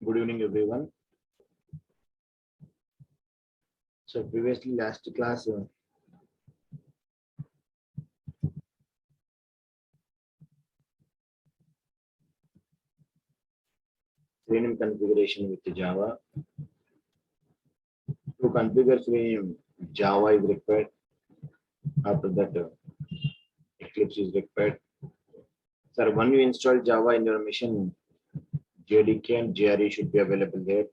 Good evening, everyone. So previously last class, Selenium configuration with Java. To configure Selenium, Java is required. After that, Eclipse is required. Sir, when you install Java in your machine, JDK and JRE should be available there.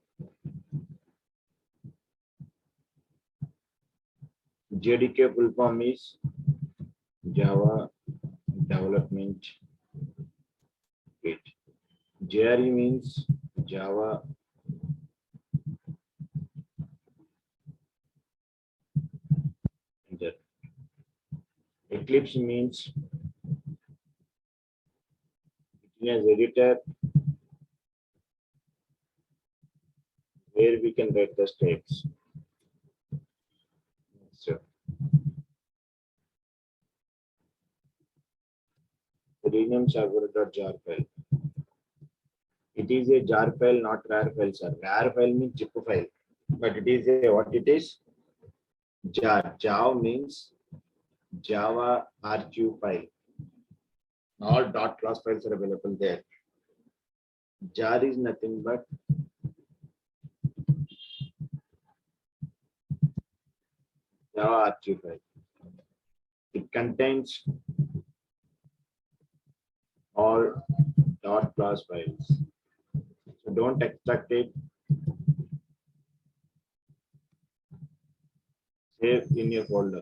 JDK full form is Java Development Kit. JRE means Java Enter. Eclipse means it is editor where we can write the steps. So, Selenium server.jar file. It is a jar file, not rar file, sir. Rar file means zip file, but it is a what it is? Jar. Java means Java RQ file. All dot class files are available there. Jar is nothing but Java RQ file. It contains all dot class files. So don't extract it. Save in your folder.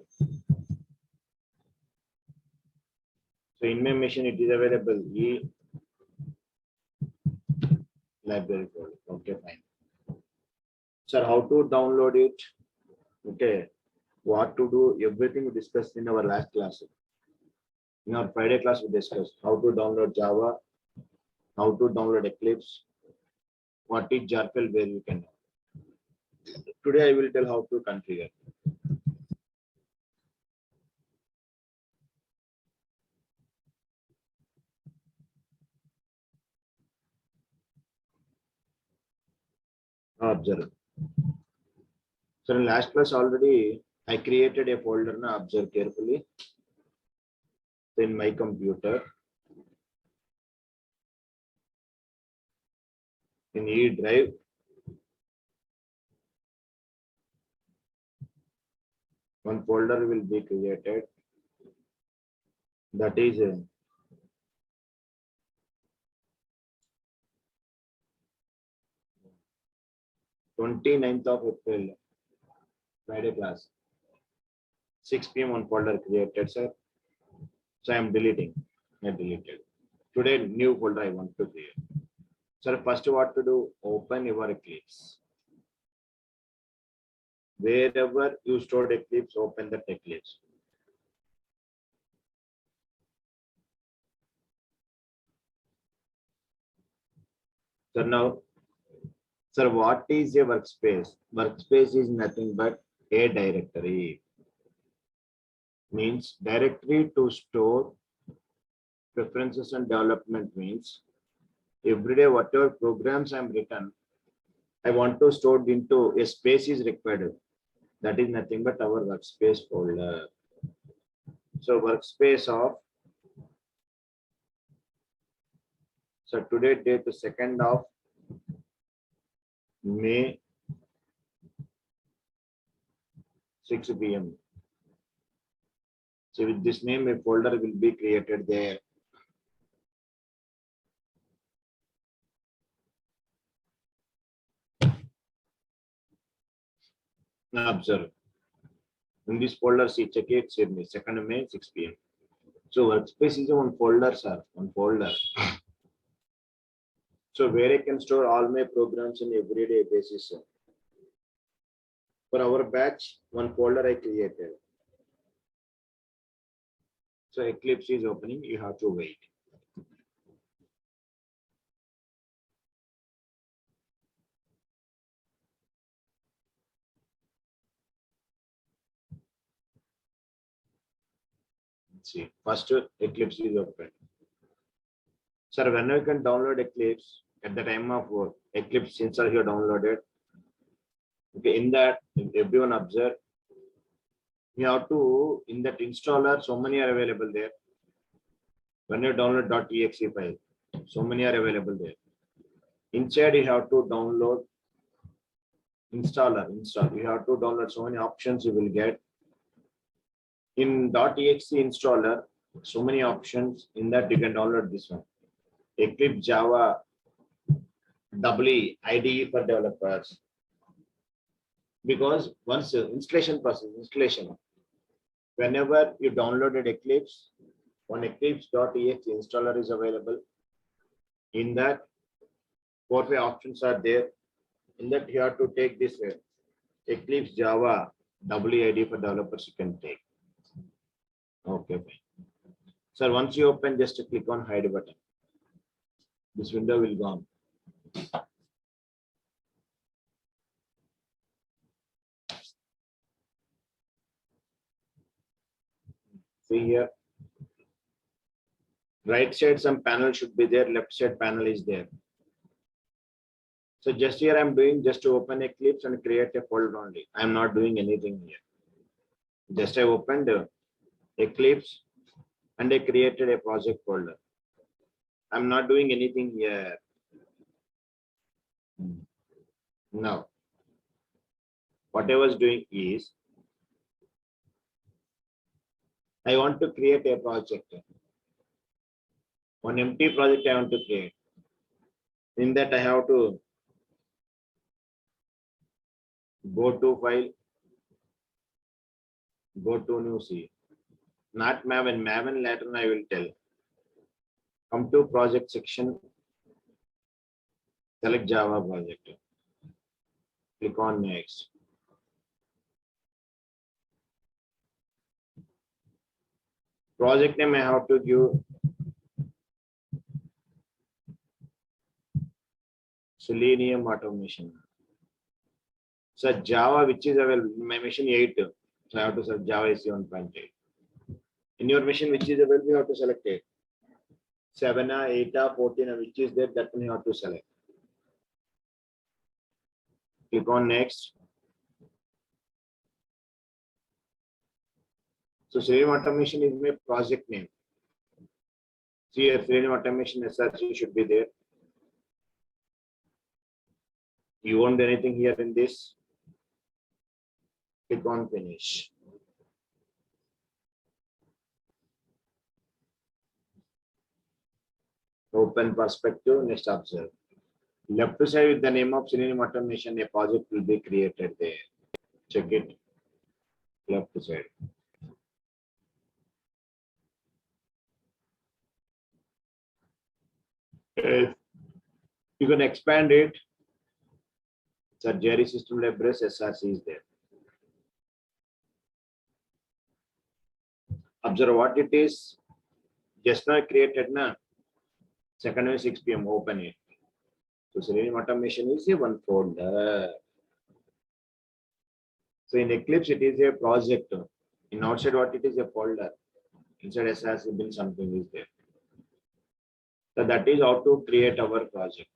So in my machine, it is available. E library folder. Okay, fine. Sir, how to download it? Okay, what to do? Everything we discussed in our last class. In our Friday class, we discussed how to download Java, how to download Eclipse, what is jar file where you can. Today, I will tell how to configure. Observe. So in last class already, I created a folder. Now observe carefully. In my computer, in E drive, one folder will be created. That is 29th of April, Friday class. 6 p.m. one folder created, sir. So I am deleting. I deleted. Today, new folder I want to create. Sir, first what to do? Open your Eclipse. Wherever you stored Eclipse, open the Eclipse. So now, sir, what is a workspace? Workspace is nothing but a directory. Means directory to store preferences and development means every day whatever programs I'm written, I want to store into a space is required. That is nothing but our workspace folder. So workspace of, so today date the 2nd of May, 6 p.m. So with this name, a folder will be created there. Now observe. In this folder, see check it, save me 2nd May, 6 p.m. So workspace is one folder, sir, one folder. So where I can store all my programs in everyday basis. Sir. For our batch, one folder I created. So Eclipse is opening, you have to wait. Let's see, first Eclipse is open. Sir, when I can download Eclipse, at the time of Eclipse install here downloaded. Okay, in that, if everyone observe, you have to, in that installer, so many are available there. When you download .exe file, so many are available there. Inside, you have to download install. You have to download so many options you will get. In .exe installer, so many options. In that, you can download this one. Eclipse Java EE IDE for developers. Because once installation process, whenever you downloaded Eclipse, one Eclipse.exe installer is available. In that, 4-5 options are there. In that, you have to take this Eclipse Java EE IDE for developers. You can take. Okay, fine. So once you open, just click on hide button. This window will go on. See here, right side some panel should be there, left side panel is there. So just here I'm doing just to open Eclipse and create a folder only. I'm not doing anything here. Just I opened Eclipse and I created a project folder. I'm not doing anything here. Now, what I was doing is, I want to create a project. One empty project I want to create. In that I have to go to file, go to new C. Not Maven. Maven later I will tell. Come to project section, select Java project. Click on next. Project name I have to give Selenium automation. So Java, which is available in my machine 8. So I have to select Java is 7.8. In your machine, which is available, you have to select 8. 7, 8, 14, which is there, that one you have to select. Click on next. So Selenium automation is my project name. See here, Selenium automation SRC should be there. You want anything here in this? Click on finish. Open perspective, next observe. Left side with the name of Selenium automation, a project will be created there. Check it. Left side. You can expand it. So Jerry system library SRC is there. Observe what it is. Just now created na. Second way 6 p.m. Open it. So Selenium automation is a one folder. So in Eclipse it is a project. In outside what it is a folder. Inside SRC bin something is there. So that is how to create our project.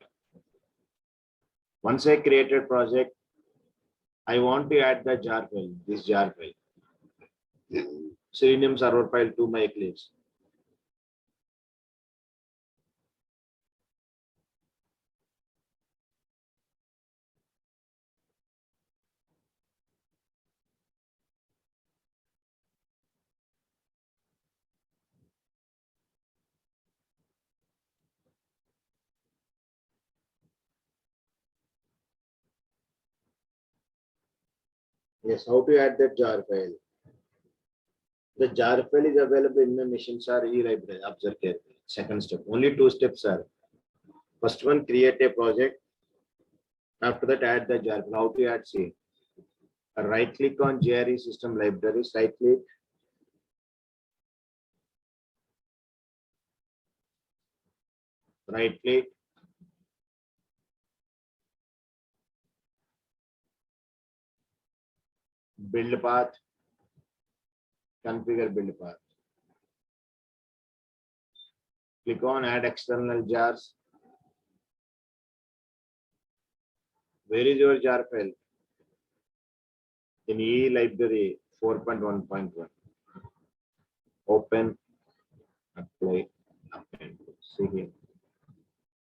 Once I created project, I want to add the jar file, this jar file. Selenium server file to my Eclipse. Yes, how to add that jar file? The jar file is available in my machine sir e-library. Observe carefully. Second step. Only 2 steps are. First one, create a project. After that, add the jar file. How to add? See. Right click on JRE system libraries. Right click. Right click. Build path. Configure build path. Click on add external jars. Where is your jar file? In E library 4.1.1. Open, apply, append. See here.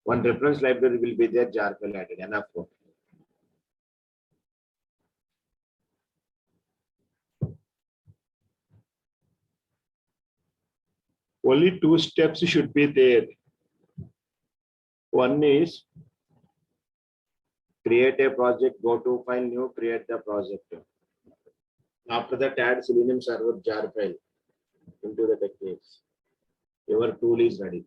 One reference library will be there, jar file added. Enough. Only two steps should be there. One is create a project, go to file new, create the project. After that, add Selenium server jar file into the Eclipse. Your tool is ready.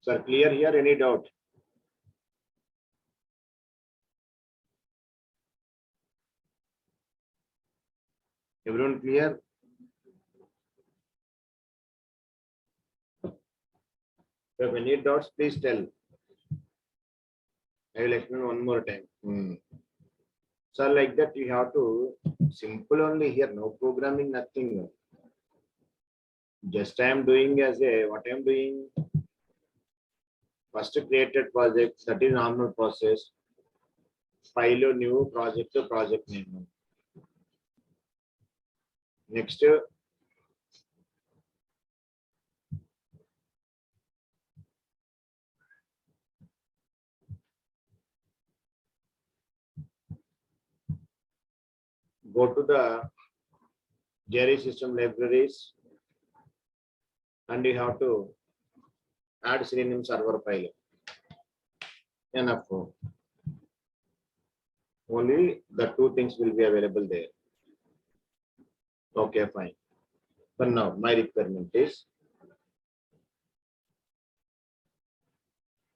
Sir, clear here? Any doubt? Everyone clear? If any doubts, please tell. I will explain one more time. So like that, you have to simple only here, no programming, nothing. Just I am doing as a what I am doing. First created project, that is normal process. File a new project, project name. Next, go to the Jerry system libraries and you have to add Selenium server file. Enough. Only the two things will be available there. Okay, fine. But now my requirement is,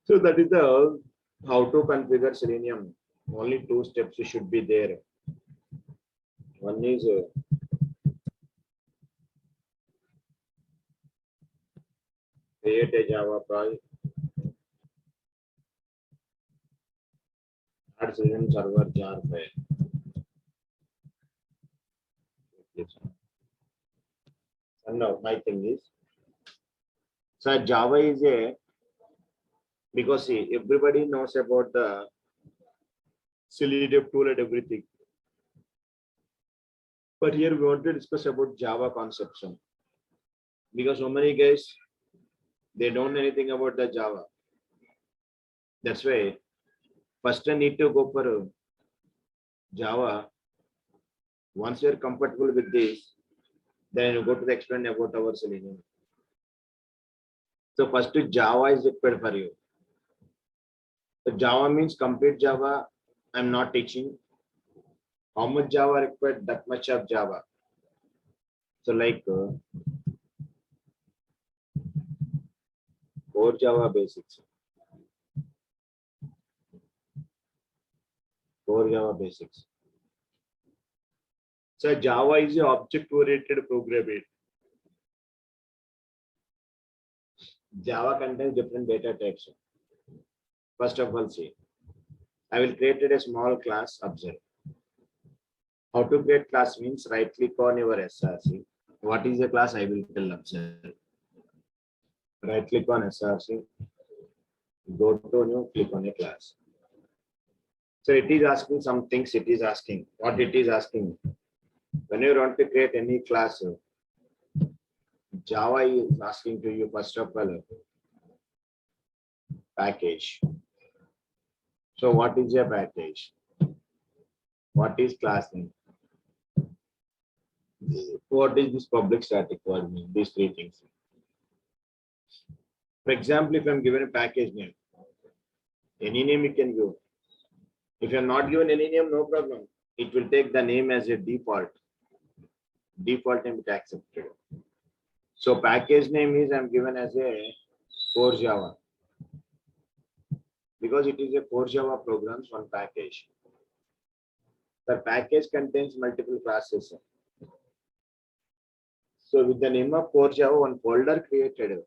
so that is the how to configure Selenium. Only two steps should be there. One is create a Java project, add Selenium server jar file. And now my thing is, so Java is a, because see, everybody knows about the Selenium tool and everything. But here we want to discuss about Java conception. Because so many guys, they don't know anything about the Java. That's why first I need to go for Java. Once you're comfortable with this, then you go to the explain about our Selenium. So first Java is required for you. So Java means complete Java. I'm not teaching. How much Java required? That much of Java. So like core Java basics. Core Java basics. So Java is an object-oriented programming. Java contains different data types. First of all, see, I will create a small class. Observe. How to create class means right click on your SRC. What is the class? I will tell. Observe. Right click on SRC. Go to new, click on a class. So it is asking some things. It is asking what it is asking. When you want to create any class, Java is asking to you first of all package. So what is a package? What is class name? What is this public static void mean? These three things. For example, if I'm given a package name, any name you can give. If you're not given any name, no problem. It will take the name as a default. Default name is accepted. So package name is I'm given as a core Java. Because it is a core Java programs, one package. The package contains multiple classes. So with the name of core Java, one folder created,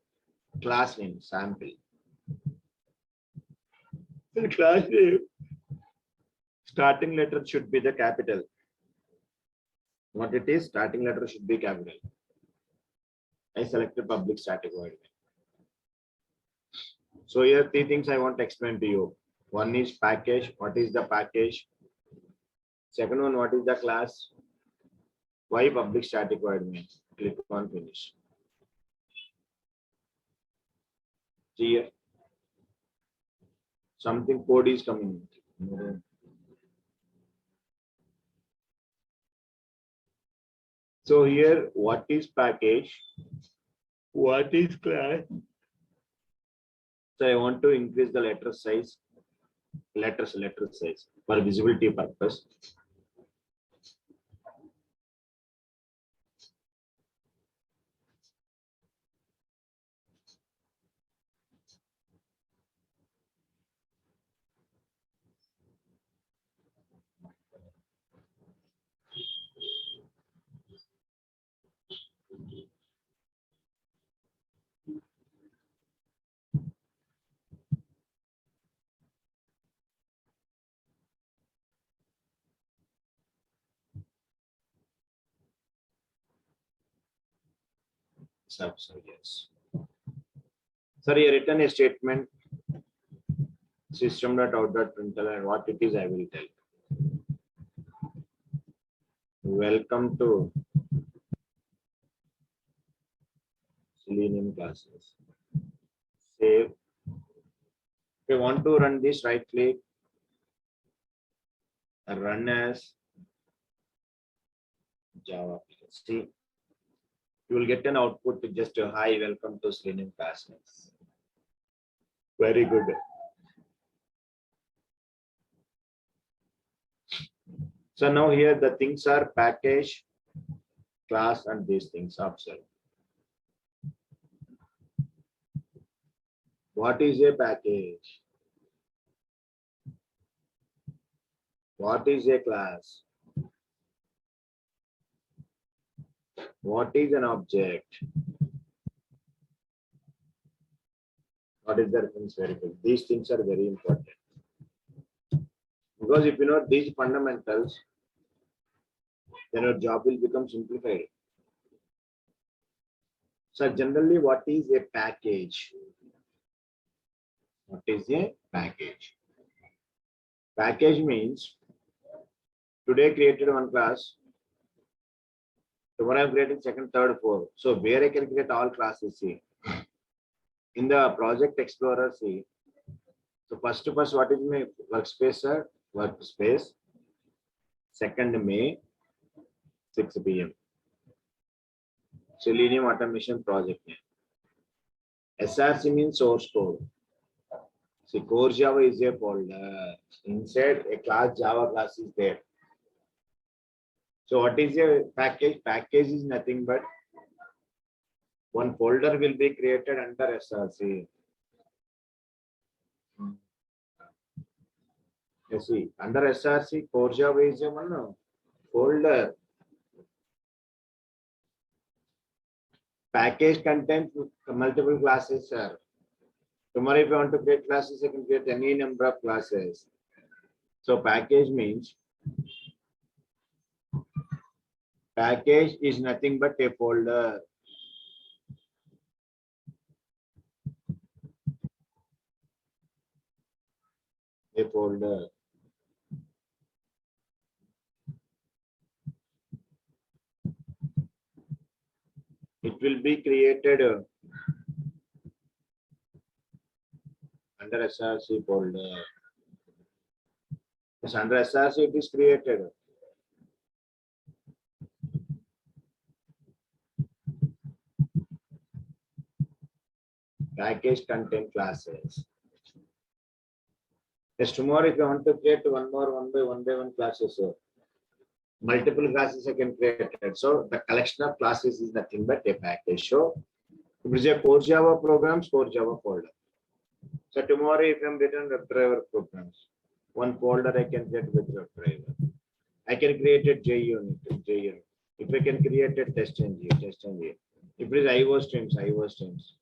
class name, sample. The class name, starting letter should be the capital. What it is, starting letter should be capital. I selected public static void main. So here three things I want to explain to you. One is package. What is the package? Second one, what is the class? Why public static void main? Click on finish. See here, something code is coming. So here, what is package? What is class? So I want to increase the letter size, letter size for visibility purpose. So yes. Sir, you written a statement system.out.println and what it is, I will tell. Welcome to Selenium classes. Save. If you want to run this, right click, run as Java. See, you will get an output to just a hi, welcome to Selenium classes. Very good. So now here the things are package, class, and these things. Observe. What is a package? What is a class? What is an object? What is the reference variable? These things are very important. Because if you know these fundamentals, then your job will become simplified. So generally, what is a package? What is a package? Package means today created one class, tomorrow I'm creating second, third, fourth. So where I can create all classes, see. In the project explorer, see. So first, what is my workspace, sir? Workspace. Second May, 6 p.m. Selenium automation project name. SRC means source code. See, core Java is a folder. Inside a class, Java class is there. So what is a package? Package is nothing but one folder will be created under SRC. You see, under SRC, core Java is a one folder. Package contains multiple classes, sir. Tomorrow, if you want to create classes, you can create any number of classes. So package means package is nothing but a folder. A folder. It will be created under SRC folder. Yes, under SRC it is created. Package content classes. Yes, tomorrow if you want to create one more one by one classes, so multiple classes I can create it. So the collection of classes is nothing but a package. So if it is a core Java programs, core Java folder. So tomorrow if I'm written WebDriver programs, one folder I can get with WebDriver. I can create a JUnit. If I can create a test-ng. If it is IO streams.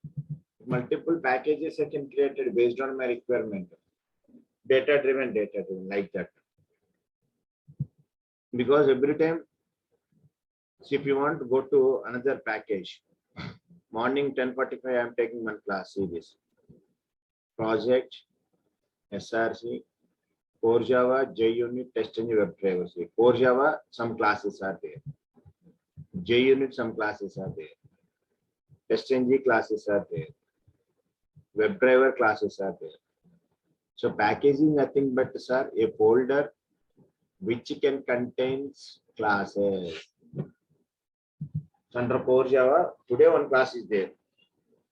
Multiple packages I can create it based on my requirement. Data driven, like that. Because every time So if you want to go to another package, morning 10:45, I'm taking one class. See this project, SRC, Core Java, JUnit, Test Engine, Web Drivers. Core Java, some classes are there. JUnit, some classes are there. Test Engine classes are there. Web driver classes are there. So packaging nothing but sir a folder which can contains classes. So under Core Java, today one class is there.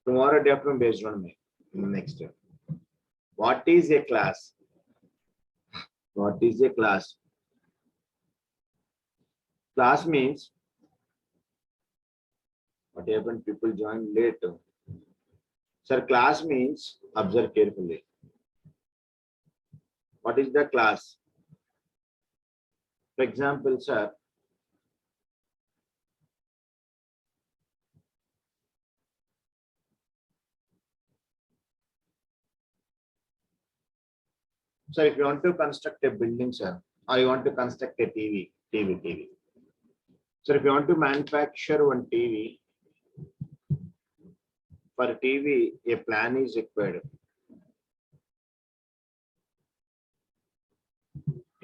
Tomorrow day after based on me. Next step. What is a class? What is a class? Class means what happened? People join late. Sir, class means observe carefully. What is the class? For example, sir, if you want to construct a building, sir, or you want to construct a TV. So if you want to manufacture one TV, for TV, a plan is required.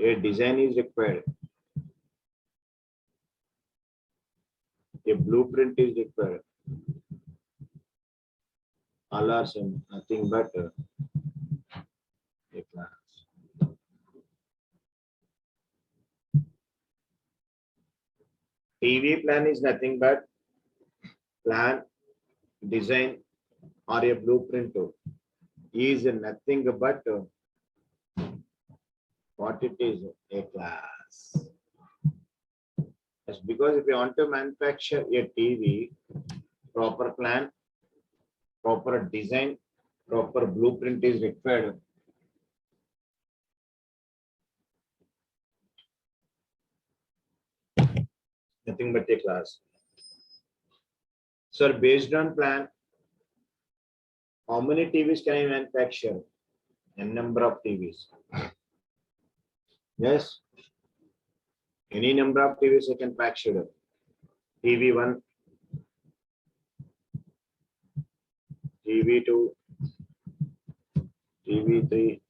A design is required. A blueprint is required. All are same, nothing but a class. TV plan is nothing but plan, design, or a blueprint is nothing but what it is, a class. That's because if you want to manufacture a TV, proper plan, proper design, proper blueprint is required. Nothing but a class. So based on plan, how many TVs can I manufacture? N number of TVs. Yes. Any number of TVs I can manufacture. TV1, TV2, TV3,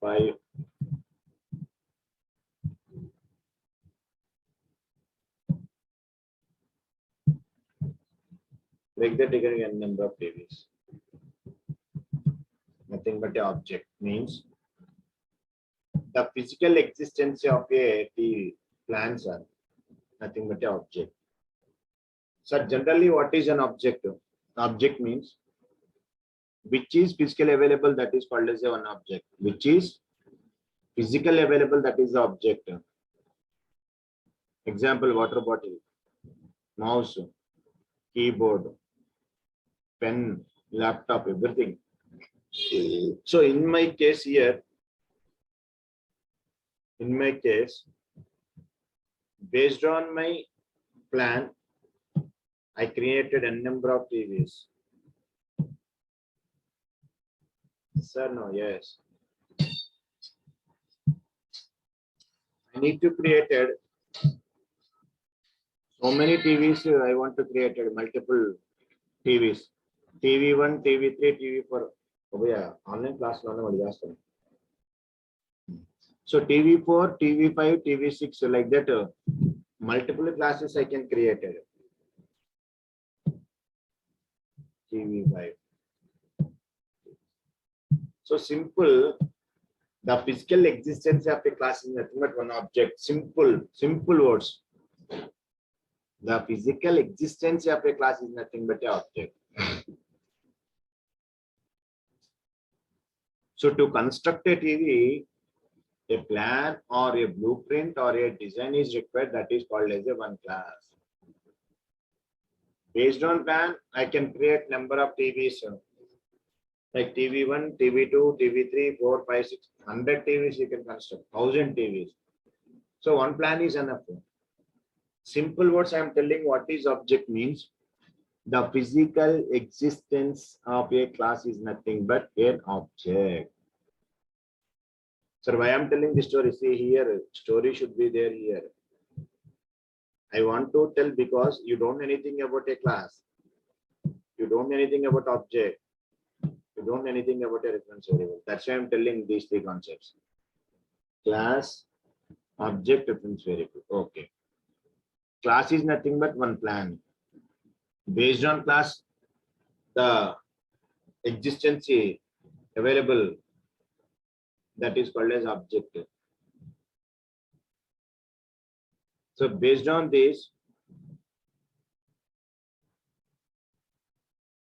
5. Like that, you can get number of TVs. Nothing but an object means the physical existence of a TV plans are nothing but an object. So generally, what is an object? Object means which is physically available, that is called as a one object. Which is physical available, that is the object. Example, water bottle, mouse, keyboard, pen, laptop, everything. So in my case here, based on my plan, I created a number of TVs. Sir, no, yes. I need to create so many TVs. I want to create multiple TVs. TV1, TV3, TV4. Oh yeah, online class. So TV4, TV5, TV6, like that. Multiple classes I can create. TV5. So simple. The physical existence of a class is nothing but one object. Simple words. The physical existence of a class is nothing but an object. So to construct a TV, a plan or a blueprint or a design is required, that is called as a one class. Based on plan, I can create number of TVs like TV1, TV2, TV3, 4, 5, 6, 100 TVs you can construct, 1000 TVs. So one plan is enough. Simple words I am telling what is object means. The physical existence of a class is nothing but an object. So why I am telling this story? See here, story should be there here. I want to tell because you don't know anything about a class. You don't know anything about object. You don't know anything about a reference variable. That's why I'm telling these three concepts. Class, object, reference variable. Okay. Class is nothing but one plan. Based on class, the existence available, that is called as object. So based on this,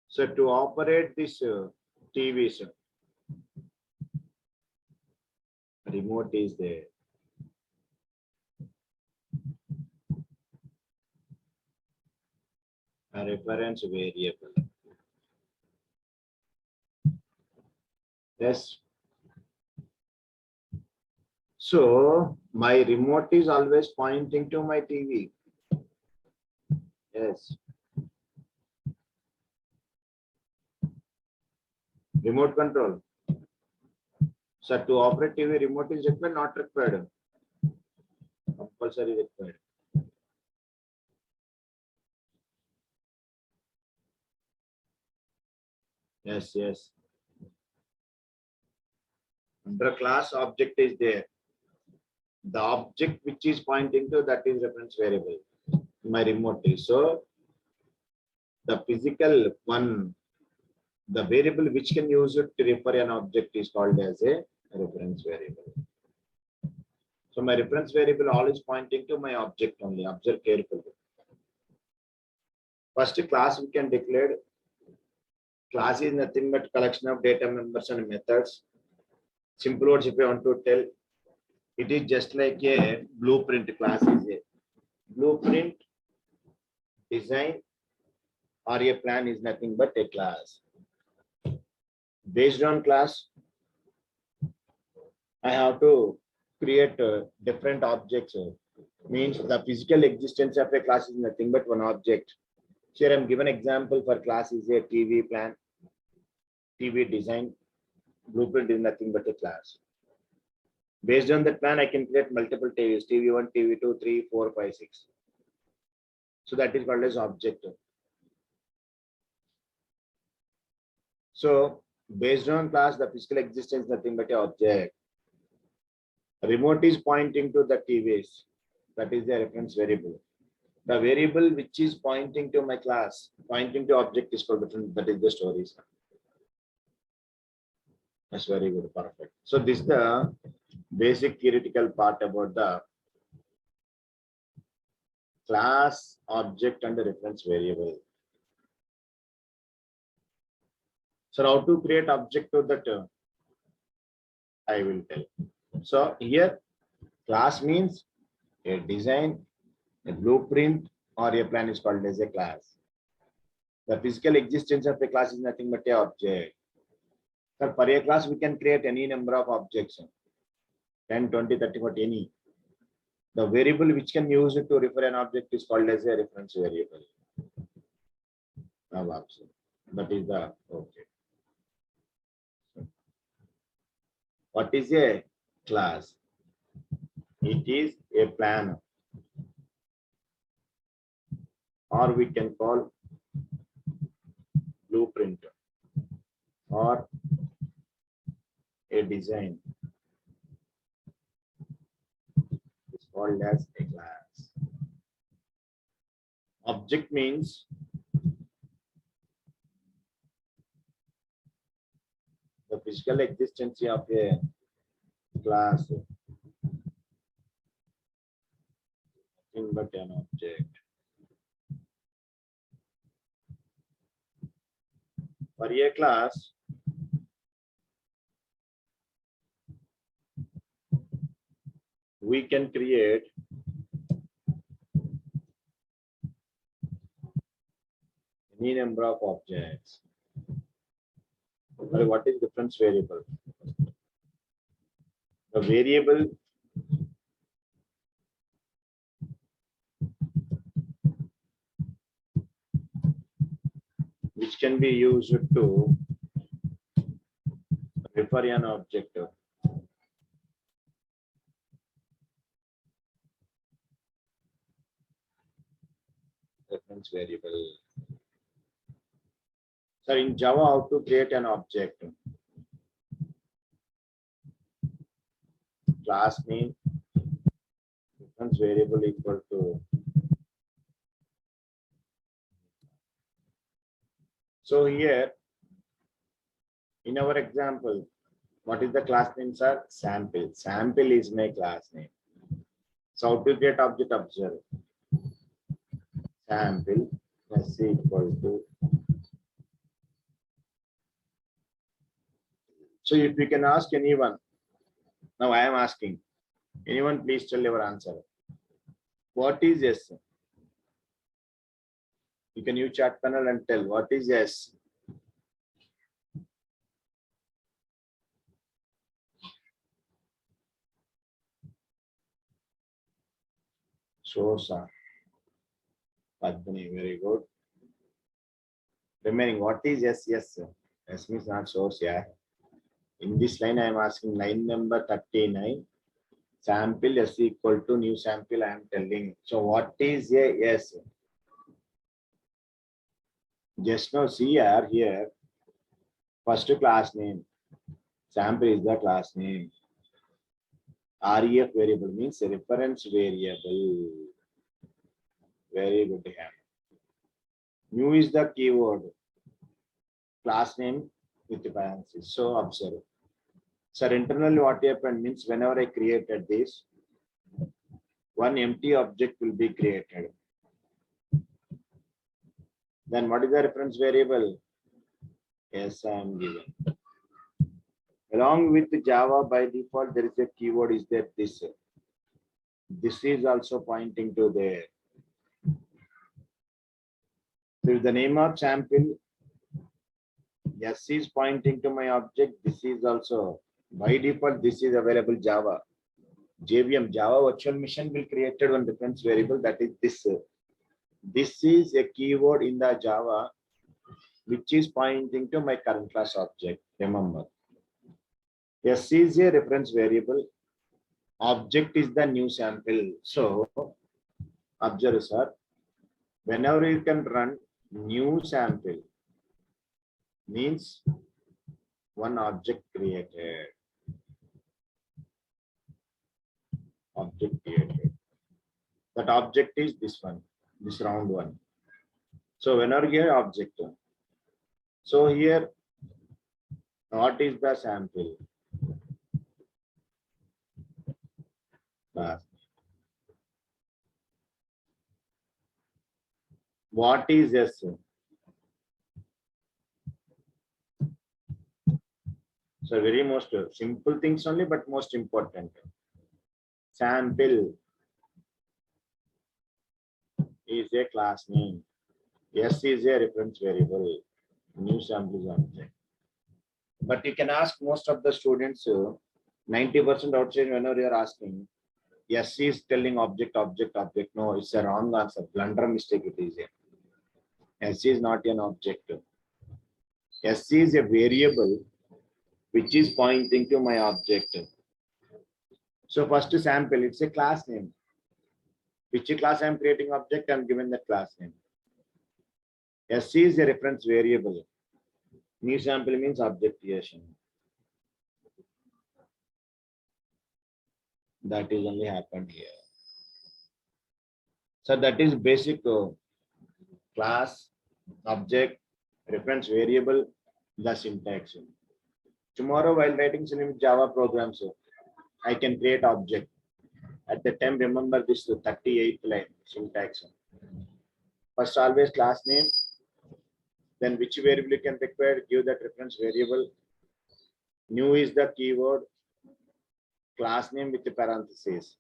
so to operate this TV, remote is there. A reference variable. Yes. So my remote is always pointing to my TV. Yes. Remote control. So to operate TV, remote is required, not required. Compulsory required. Yes, yes. Under class, object is there. The object which is pointing to, that is reference variable. My remote is. So the physical one, the variable which can use it to refer an object is called as a reference variable. So my reference variable always pointing to my object only. Observe carefully. First class we can declare. Class is nothing but collection of data members and methods. Simple words if I want to tell, it is just like a blueprint. Class is a blueprint, design, or a plan is nothing but a class. Based on class, I have to create different objects. Means the physical existence of a class is nothing but one object. Here I'm given example for class is a TV plan, TV design. Blueprint is nothing but a class. Based on that plan, I can create multiple TVs, TV1, TV2, 3, 4, 5, 6. So that is called as object. So based on class, the physical existence is nothing but an object. Remote is pointing to the TVs. That is the reference variable. The variable which is pointing to my class, pointing to object is called different. That is the stories. That's very good. Perfect. So this is the basic theoretical part about the class, object, and the reference variable. So how to create object to that, I will tell. So here class means a design, a blueprint, or a plan is called as a class. The physical existence of a class is nothing but an object. So for a class, we can create any number of objects, 10, 20, 30, 40, any. The variable which can use it to refer an object is called as a reference variable. That is the object. What is a class? It is a plan, or we can call blueprint, or a design. It's called as a class. Object means the physical existence of a class, nothing but an object. For a class, we can create any number of objects. What is difference variable? The variable which can be used to refer an object. reference variable. So in Java, how to create an object? Class name reference variable equal to. So here, in our example, what is the class name, sir? Sample. Sample is my class name. So how to get object? Observe. Sample is equal to. So if we can ask anyone, now I am asking, anyone please tell your answer. What is S? You can use chat panel and tell what is S. Source. Padmini, very good. Remaining, what is S? Yes. S means not source. Yeah. In this line, I am asking line number 39. Sample S equal to new sample. I am telling. So what is a S? Just now see here. First class name. Sample is the class name. REF variable means reference variable. Very good. New is the keyword. Class name with the parentheses. So observe. So internally what happened means whenever I created this, one empty object will be created. Then what is the reference variable? Yes, I am given. Along with Java, by default, there is a keyword is that this. This is also pointing to there. So the name of sample, yes, is pointing to my object. This is also, by default, this is available Java. JVM, Java Virtual Machine, will created one reference variable, that is this. This is a keyword in the Java, which is pointing to my current class object. Remember. S is a reference variable. Object is the new sample. So, observe, sir. Whenever you can run new sample, means one object created. Object created. That object is this one, this round one. So whenever here object. So here, what is the sample? What is S? So very most simple things only, but most important. Sample is a class name. S is a reference variable. New sample is object. But you can ask most of the students, 90% outside whenever you are asking, S is telling object, object, object. No, it's a wrong answer. Blunder mistake it is here. S is not an object. S is a variable which is pointing to my object. So first sample, it's a class name. Which class I am creating object, I am given that class name. S is a reference variable. New sample means object creation. That is only happened here. So that is basic class, object, reference variable, the syntax. Tomorrow while writing some Java programs, I can create object. At the time, remember this 38th line syntax. First always class name, then which variable you can require, give that reference variable. New is the keyword, class name with the parentheses.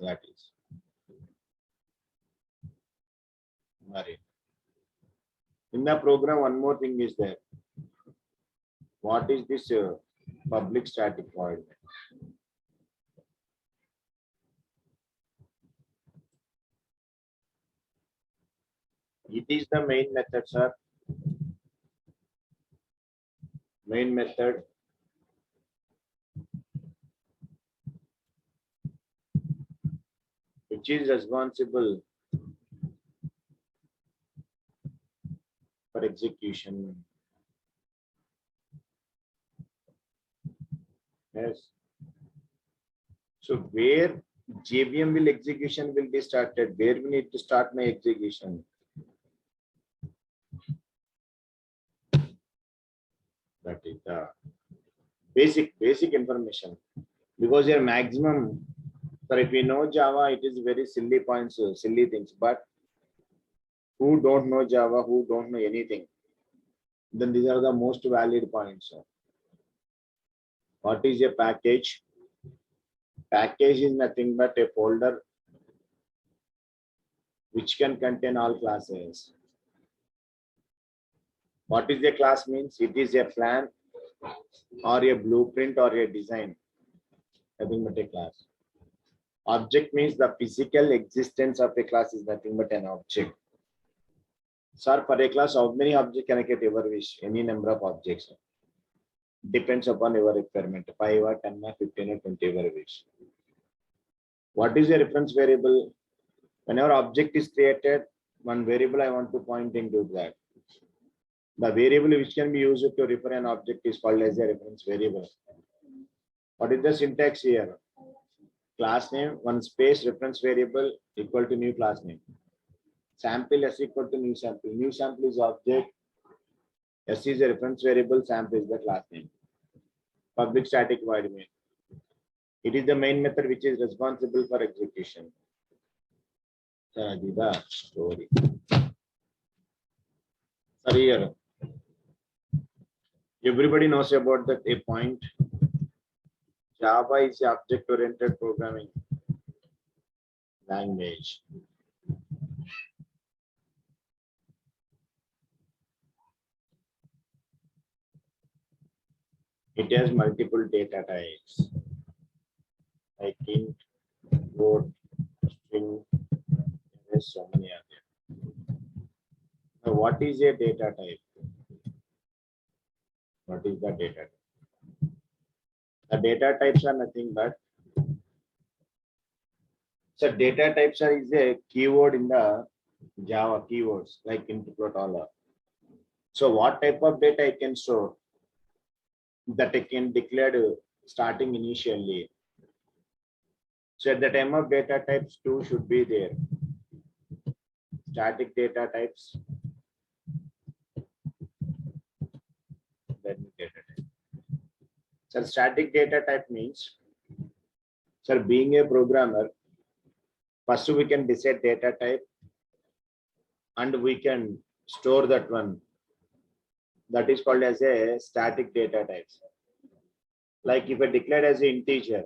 That is. In the program, one more thing is there. What is this public static void? It is the main method, sir. Main method. Which is responsible execution. Yes. So where JVM will execution will be started, where we need to start my execution. That is the basic information. Because your maximum, so if we know Java, it is very silly points, silly things. But who don't know Java, who don't know anything, then these are the most valid points. What is a package? Package is nothing but a folder which can contain all classes. What is a class means? It is a plan or a blueprint or a design. Nothing but a class. Object means the physical existence of a class is nothing but an object. Sir, for a class, how many objects can I get ever wish? Any number of objects. Depends upon your requirement. 5 or 10 or 15 or 20 ever wish. What is a reference variable? Whenever object is created, one variable I want to point into that. The variable which can be used to refer an object is called as a reference variable. What is the syntax here? Class name, one space reference variable equal to new class name. Sample S equal to new sample. New sample is object. S is a reference variable. Sample is the class name. Public static void main. It is the main method which is responsible for execution. That is the story. Sir, here everybody knows about that a point. Java is the object-oriented programming language. It has multiple data types like int, float, string. There's so many are there. Now, what is a data type? What is the data type? The data types are nothing but so data types is a keyword in the Java keywords like int, float, all. So what type of data I can store? That I can declare starting initially. So at the time of data types, two should be there. Static data types. Then data type. So static data type means, sir, being a programmer, first we can decide data type and we can store that one. That is called as a static data types. Like if I declared as an integer,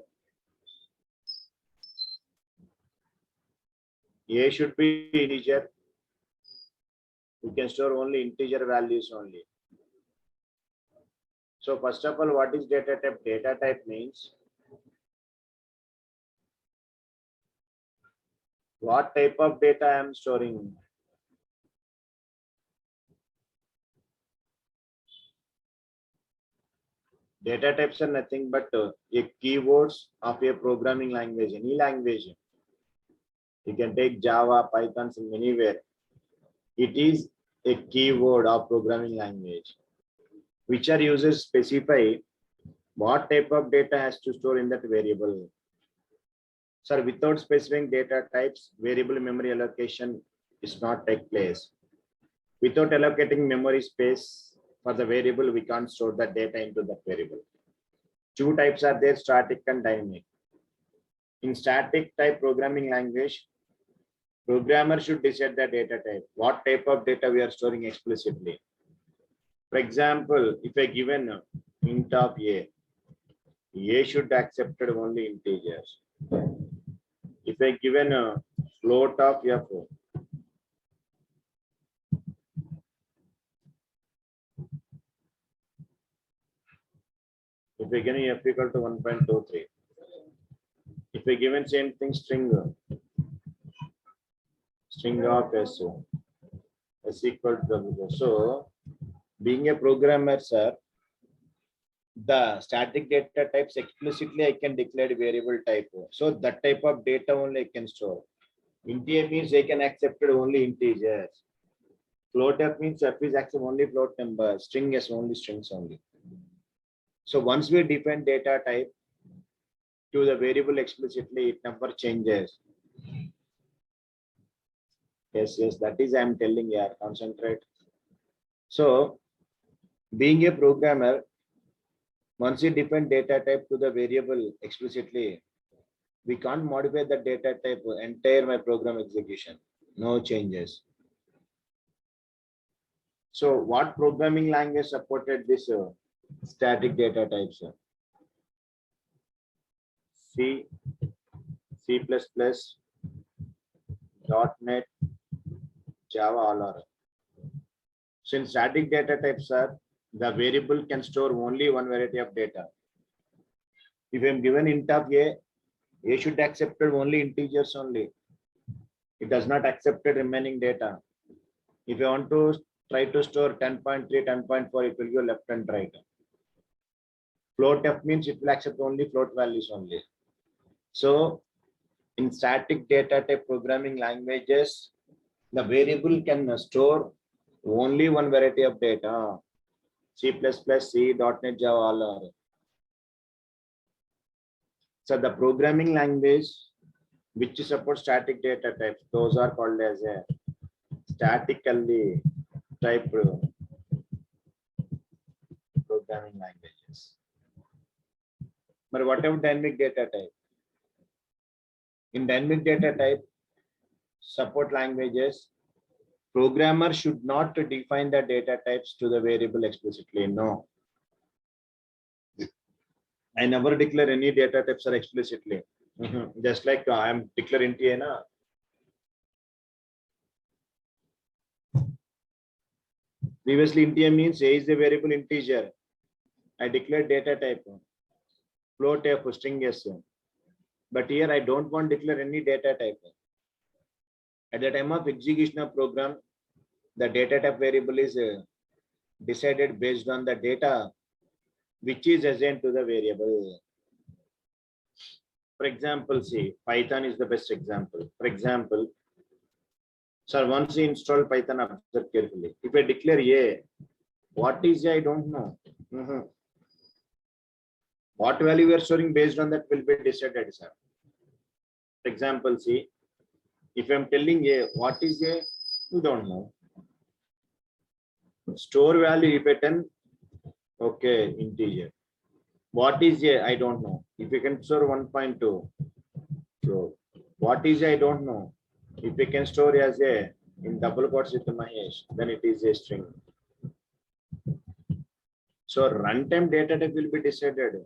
A should be integer. We can store only integer values only. So first of all, what is data type? Data type means what type of data I am storing. Data types are nothing but a keywords of a programming language, any language. You can take Java, Python, anywhere. It is a keyword of programming language, which are users specify what type of data has to store in that variable. Sir, without specifying data types, variable memory allocation is not take place. Without allocating memory space for the variable, we can't store the data into that variable. Two types are there, static and dynamic. In static type programming language, programmer should decide the data type, what type of data we are storing explicitly. For example, if I given int of A should accept only integers. If I given a float of F, if I given F equal to 1.23, if I given same thing string of S equal to W. So being a programmer, sir, the static data types explicitly I can declare variable type. So that type of data only I can store. Integer means I can accept only integers. Float F means F is accept only float number, string is only strings only. So once we define data type to the variable explicitly, it never changes. Yes, that is I am telling you, concentrate. So being a programmer, once you define data type to the variable explicitly, we can't modify the data type entire my program execution. No changes. So what programming language supported this static data types? C, C++, .NET, Java, all are. Since static data types are, the variable can store only one variety of data. If I am given int of A should accept only integers only. It does not accept remaining data. If I want to try to store 10.3, 10.4, it will go left and right. Float F means it will accept only float values only. So in static data type programming languages, the variable can store only one variety of data. C++, C, .NET, Java, all are. So the programming language which supports static data types, those are called as a statically typed programming languages. But what about dynamic data type? In dynamic data type support languages, programmer should not define the data types to the variable explicitly. No. I never declare any data types are explicitly. Just like I am declaring int A na. Previously int A means A is a variable integer. I declare data type. Float F, string S. But here I don't want to declare any data type. At the time of execution of program, the data type variable is decided based on the data which is assigned to the variable. For example, see, Python is the best example. For example, sir, once you install Python, observe carefully. If I declare A, what is A? I don't know. What value we are storing based on that will be decided, sir. For example, see, if I am telling A, what is A? You don't know. Store value, if I 10, okay, integer. What is A? I don't know. If you can store 1.2, so what is A? I don't know. If we can store as A in double quotes with Mahesh, then it is a string. So runtime data type will be decided.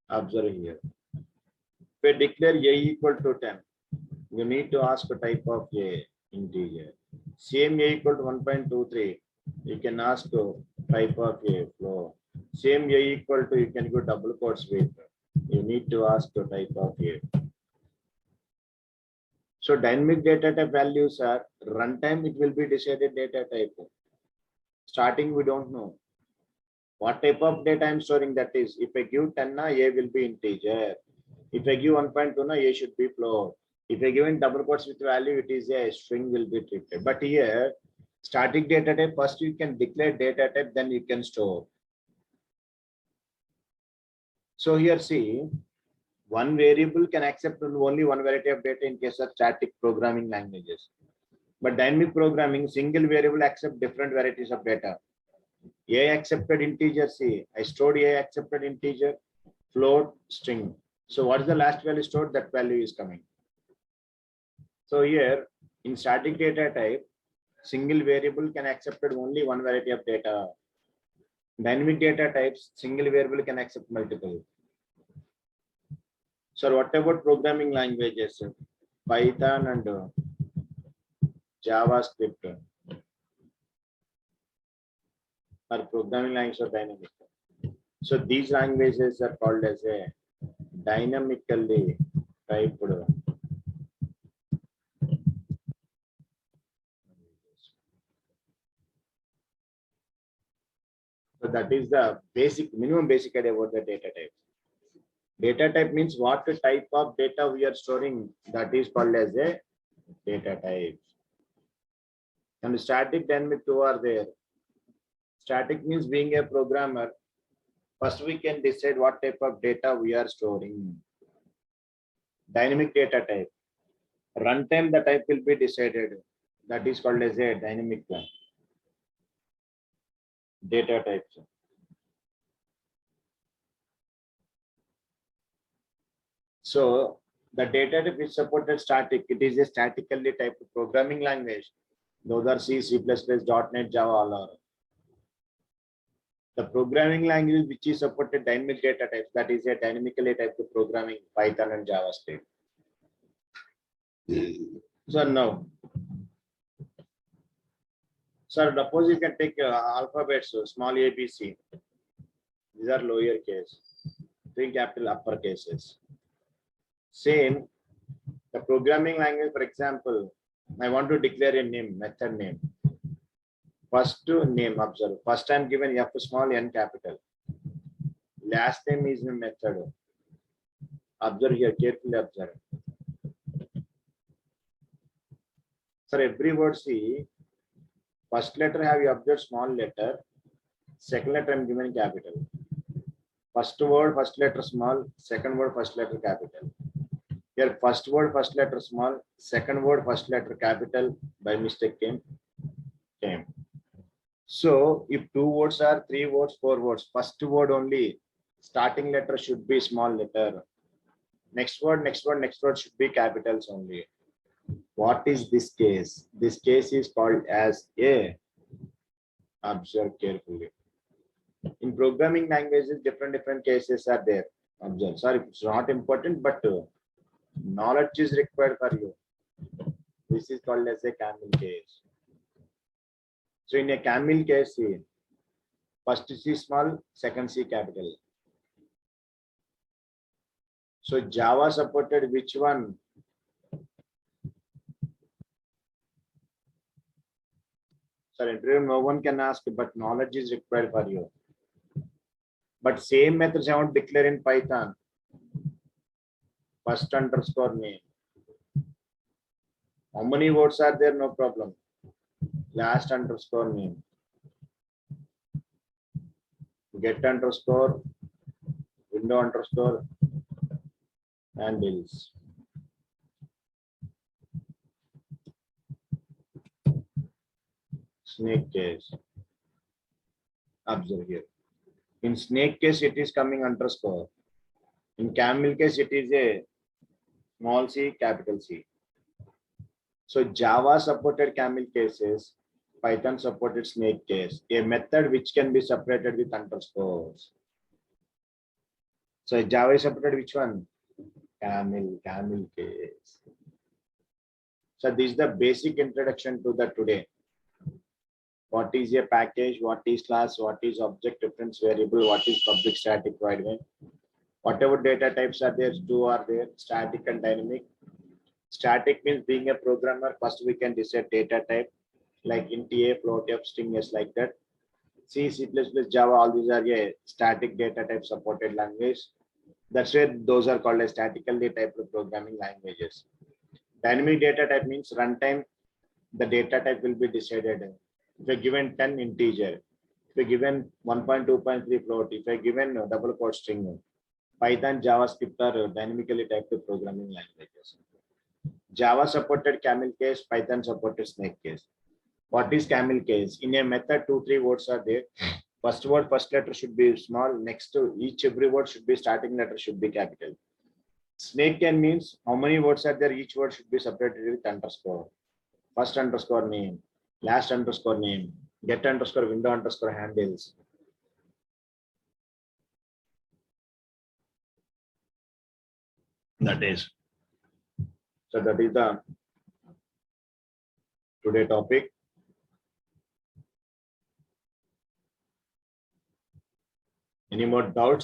Observe here. If I declare A equal to 10, you need to ask a type of A integer. Same A equal to 1.23, you can ask type of A flow. Same A equal to, you can go double quotes with. You need to ask the type of A. So dynamic data type values are runtime, it will be decided data type. Starting, we don't know. What type of data I'm storing, that is, if I give 10, A will be integer. If I give 1.2, A should be float. If I give in double quotes with value, it is a string will be treated. But here, static data type, first you can declare data type, then you can store. So here, see, one variable can accept only one variety of data in case of static programming languages. But dynamic programming, single variable accept different varieties of data. A accepted integer, C. I stored A accepted integer, float, string. So what is the last value stored? That value is coming. So here in static data type, single variable can accept only one variety of data. Dynamic data types, single variable can accept multiple. So what about programming languages? Python and JavaScript are programming languages or dynamic. So these languages are called as a dynamically typed. So that is the minimum basic idea about the data type. Data type means what type of data we are storing, that is called as a data type. And static, dynamic, two are there. Static means being a programmer. First, we can decide what type of data we are storing. Dynamic data type. Runtime, the type will be decided. That is called as a dynamic data type. So the data type is supported static. It is a statically type of programming language. Those are C, C++, .NET, Java, all are. The programming language which is supported dynamic data types, that is a dynamically type of programming, Python and JavaScript. So now, sir, suppose you can take alphabets, so small a, b, c. These are lower case, three capital upper cases. Same, the programming language, for example, I want to declare a name, method name. First name, observe. First time given F small, N capital. Last name is a method. Observe here, carefully observe. Sir, every word see, first letter have you observed small letter, second letter I'm given capital. First word, first letter small, second word, first letter capital. Here, first word, first letter small, second word, first letter capital, by mistake came. So, if two words are 3 words, 4 words, first word only, starting letter should be small letter. Next word, next word, next word should be capitals only. What is this case? This case is called as a. Observe carefully. In programming languages, different cases are there. Observe. Sorry, it's not important, but knowledge is required for you. This is called as a camel case. So in a camel case, first C small, second C capital. So Java supported which one? Sorry, no one can ask, but knowledge is required for you. But same methods I want to declare in Python. First underscore name. How many words are there? No problem. Last underscore name. Get underscore, window underscore, handles. Snake case. Observe here. In snake case, it is coming underscore. In camel case, it is a small c, capital C. So Java supported camel cases, Python supported snake case, a method which can be separated with underscores. So Java is supported which one? Camel case. So this is the basic introduction to the today. What is a package? What is class? What is object reference variable? What is public static void main? Whatever data types are there, two are there, static and dynamic. Static means being a programmer, first we can decide data type like int a, float f, string s, like that. C, C++, Java, all these are a static data type supported language. That's why those are called as statically typed programming languages. Dynamic data type means runtime, the data type will be decided. If you're given 10 integer, if you're given 1.2.3 float, if you're given double quote string, Python, JavaScript are dynamically typed programming languages. Java supported camel case, Python supported snake case. What is camel case? In a method, 2-3 words are there. First word, first letter should be small. Next to every word should be starting letter should be capital. Snake can means how many words are there? Each word should be separated with underscore. First underscore name, last underscore name, get underscore, window underscore handles. That is. So that is the today topic. Any more doubts?